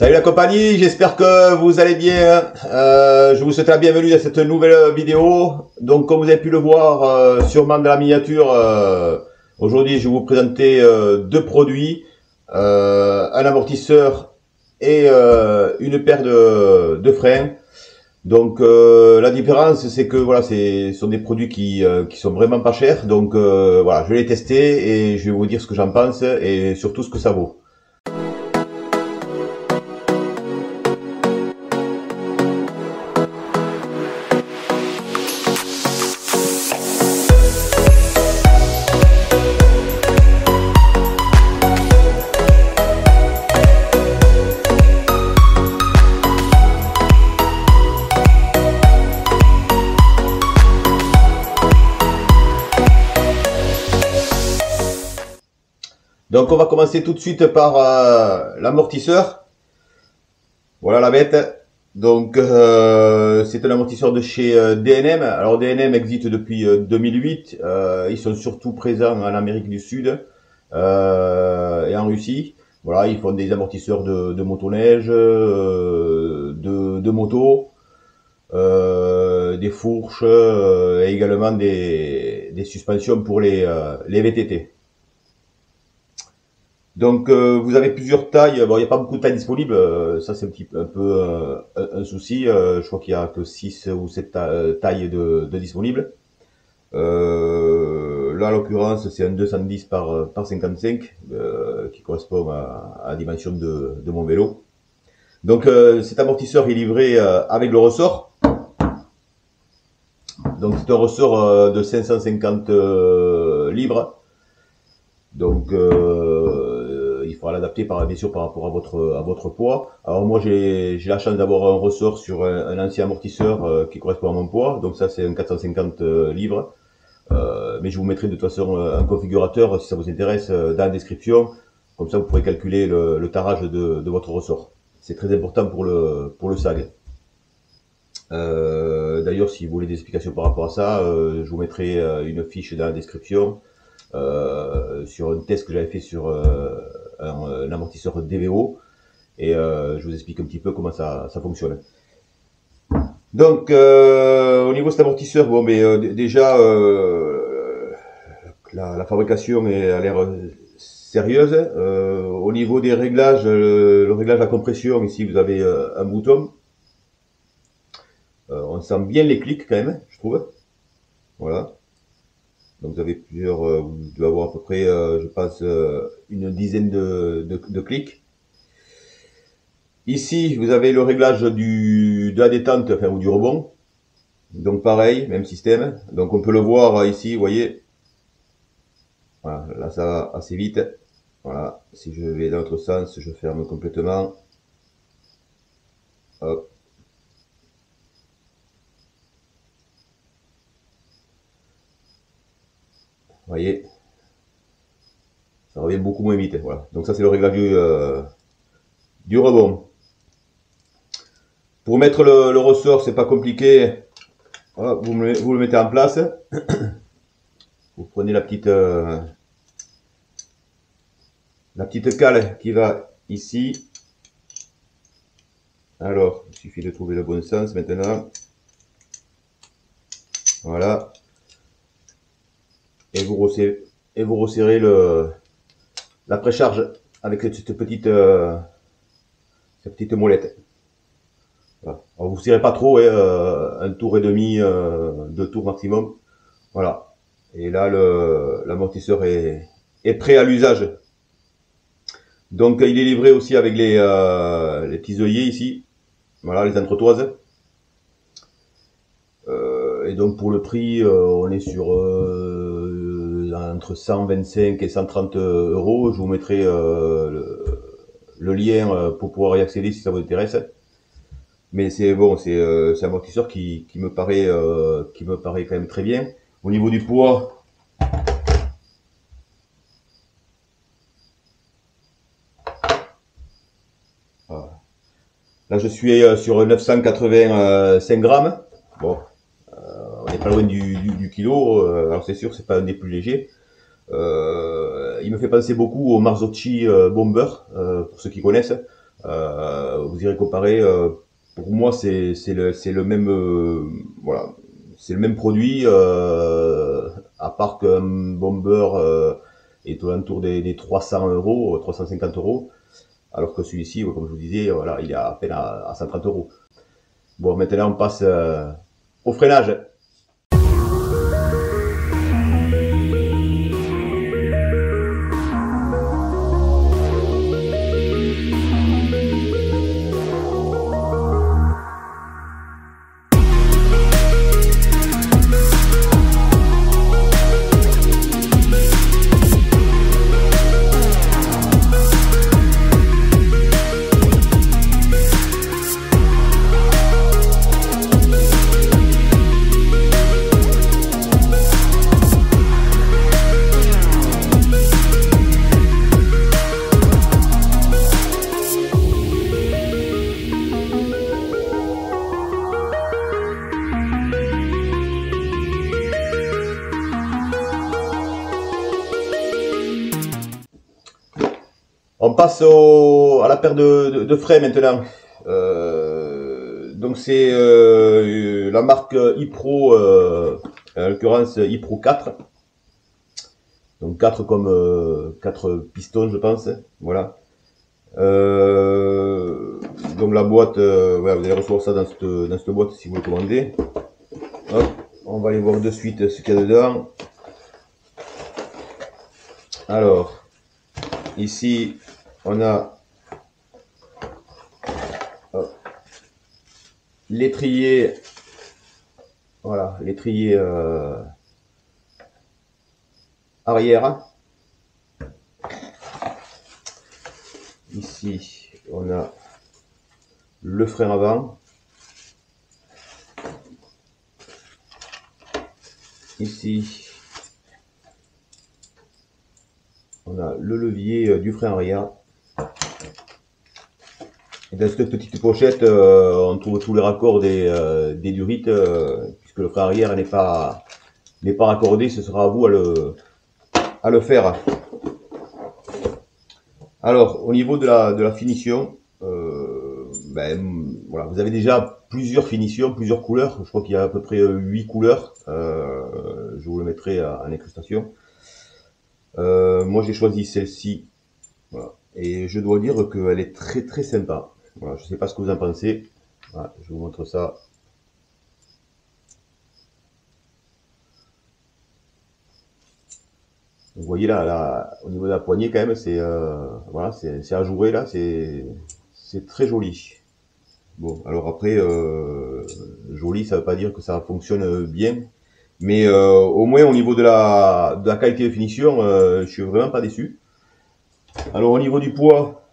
Salut la compagnie, j'espère que vous allez bien. Je vous souhaite la bienvenue dans cette nouvelle vidéo. Donc comme vous avez pu le voir sûrement dans la miniature, aujourd'hui je vais vous présenter deux produits, un amortisseur et une paire de freins. Donc la différence c'est que voilà, ce sont des produits qui sont vraiment pas chers. Donc voilà, je vais les tester et je vais vous dire ce que j'en pense et surtout ce que ça vaut. Donc on va commencer tout de suite par l'amortisseur. Voilà la bête. Donc c'est un amortisseur de chez DNM. Alors DNM existe depuis 2008. Ils sont surtout présents en Amérique du Sud et en Russie. Voilà, ils font des amortisseurs de motoneige, de moto, des fourches et également des suspensions pour les VTT. Donc vous avez plusieurs tailles. Bon, il n'y a pas beaucoup de tailles disponibles. Ça c'est un peu un souci. Je crois qu'il y a que 6 ou 7 tailles de disponibles. Là en l'occurrence c'est un 210 par 55 qui correspond à la dimension de mon vélo. Donc cet amortisseur est livré avec le ressort. Donc c'est un ressort de 550 livres. Donc il faudra l'adapter bien sûr par rapport à votre poids. Alors moi j'ai la chance d'avoir un ressort sur un ancien amortisseur qui correspond à mon poids. Donc ça c'est un 450 livres. Mais je vous mettrai de toute façon un configurateur si ça vous intéresse dans la description. Comme ça vous pourrez calculer le tarage de votre ressort. C'est très important pour le SAG. D'ailleurs si vous voulez des explications par rapport à ça, je vous mettrai une fiche dans la description. Sur un test que j'avais fait sur un amortisseur DVO et je vous explique un petit peu comment ça fonctionne. Donc au niveau de cet amortisseur, bon mais déjà la fabrication a l'air sérieuse. Au niveau des réglages, le réglage de la compression, ici vous avez un bouton. On sent bien les clics quand même, je trouve. Voilà. Donc vous avez plusieurs, vous devez avoir à peu près, je pense, une dizaine de clics. Ici, vous avez le réglage de la détente, enfin, ou du rebond. Donc pareil, même système. Donc on peut le voir ici, vous voyez. Voilà, là ça va assez vite. Voilà, si je vais dans l'autre sens, je ferme complètement. Hop. Vous voyez, ça revient beaucoup moins vite. Voilà. Donc ça c'est le réglage du rebond. Pour mettre le ressort, c'est pas compliqué. Voilà, vous le mettez en place. Vous prenez la petite cale qui va ici. Alors, il suffit de trouver le bon sens maintenant. Voilà. Et vous resserrez la précharge avec cette petite molette. Voilà. Alors vous ne serrez pas trop, hein, un tour et demi, 2 tours maximum. Voilà. Et là l'amortisseur est prêt à l'usage. Donc il est livré aussi avec les petits œillets ici. Voilà, les entretoises. Et donc pour le prix, on est sur entre 125 et 130 euros. Je vous mettrai le lien pour pouvoir y accéder si ça vous intéresse. Mais c'est bon, c'est un amortisseur qui me paraît quand même très bien. Au niveau du poids, voilà. Là je suis sur 985 grammes. Bon, on n'est pas loin du kilo. Alors c'est sûr, c'est pas un des plus légers. Il me fait penser beaucoup au Marzocchi Bomber, pour ceux qui connaissent. Vous irez comparer. Pour moi, c'est le même, voilà, c'est le même produit, à part qu'un bomber est aux alentours des 300 €, 350 €, alors que celui-ci, comme je vous disais, voilà, il est à peine à 130 €. Bon, maintenant on passe au freinage. On passe à la paire de freins maintenant. Donc c'est la marque iPro, en l'occurrence iPro 4. Donc 4 comme 4 pistons, je pense. Voilà. Donc la boîte, voilà, vous allez recevoir ça dans cette boîte si vous le commandez. Hop, on va aller voir de suite ce qu'il y a dedans. Alors, ici, on a l'étrier, voilà, l'étrier arrière. Ici, on a le frein avant. Ici, on a le levier du frein arrière. Et dans cette petite pochette, on trouve tous les raccords des durites, puisque le frein arrière n'est pas raccordé, ce sera à vous à le faire. Alors, au niveau de la finition, voilà, vous avez déjà plusieurs finitions, plusieurs couleurs. Je crois qu'il y a à peu près 8 couleurs. Je vous le mettrai en incrustation. Moi, j'ai choisi celle-ci. Voilà. Et je dois dire qu'elle est très très sympa. Voilà, je ne sais pas ce que vous en pensez. Voilà, je vous montre ça. Vous voyez là, au niveau de la poignée quand même, c'est voilà, c'est ajouré là, c'est très joli. Bon, alors après, joli, ça veut pas dire que ça fonctionne bien, mais au moins au niveau de la qualité de finition, je suis vraiment pas déçu. Alors au niveau du poids,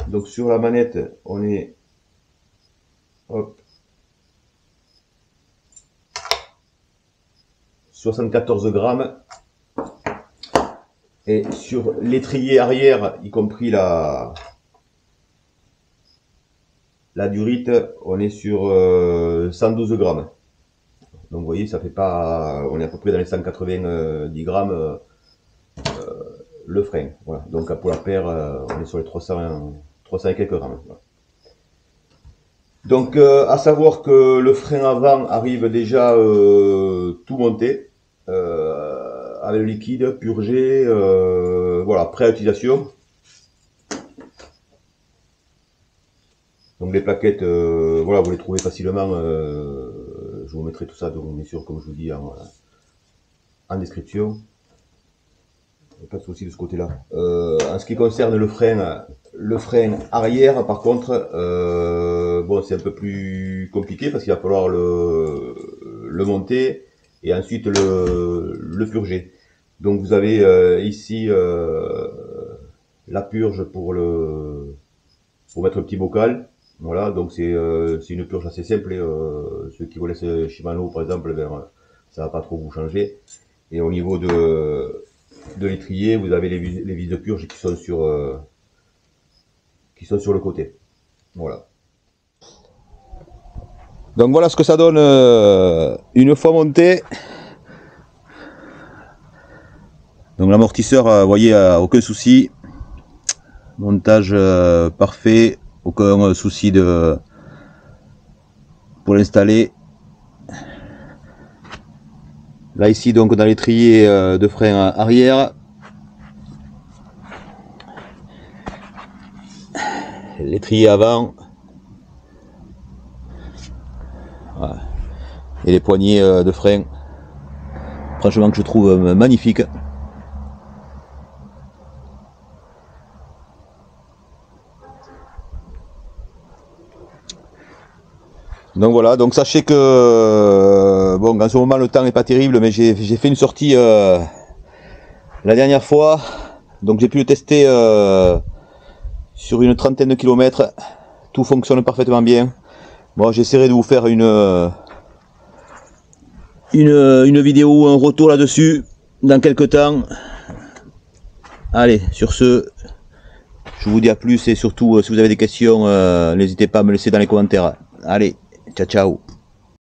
donc sur la manette, on est, hop, 74 grammes. Et sur l'étrier arrière, y compris la durite, on est sur 112 grammes. Donc vous voyez, ça fait pas, on est à peu près dans les 190 grammes le frein. Voilà. Donc pour la paire, on est sur les 300 et quelques grammes. Voilà. Donc à savoir que le frein avant arrive déjà tout monté, avec le liquide purgé, voilà, prêt à utilisation. Donc les plaquettes, voilà, vous les trouvez facilement. Je vous mettrai tout ça, donc bien sûr, comme je vous dis, en description. Pas de souci de ce côté-là. En ce qui concerne le frein arrière, par contre, bon, c'est un peu plus compliqué parce qu'il va falloir le monter et ensuite le purger. Donc vous avez ici la purge pour mettre le petit bocal. Voilà, donc c'est une purge assez simple. Et, ceux qui vous laissent Shimano par exemple, ben, ça va pas trop vous changer. Et au niveau de l'étrier, vous avez les vis de purge qui sont sur le côté. Voilà. Donc voilà ce que ça donne une fois monté. Donc l'amortisseur, vous voyez, aucun souci. Montage parfait, aucun souci pour l'installer. Là ici donc dans l'étrier de frein arrière, l'étrier avant, voilà. Et les poignées de frein, franchement que je trouve magnifique. Donc voilà, donc sachez que bon, en ce moment le temps n'est pas terrible, mais j'ai fait une sortie la dernière fois, donc j'ai pu le tester sur une trentaine de kilomètres. Tout fonctionne parfaitement bien. Bon, j'essaierai de vous faire une vidéo ou un retour là-dessus dans quelques temps. Allez, sur ce, je vous dis à plus, et surtout si vous avez des questions, n'hésitez pas à me laisser dans les commentaires. Allez, ciao ciao.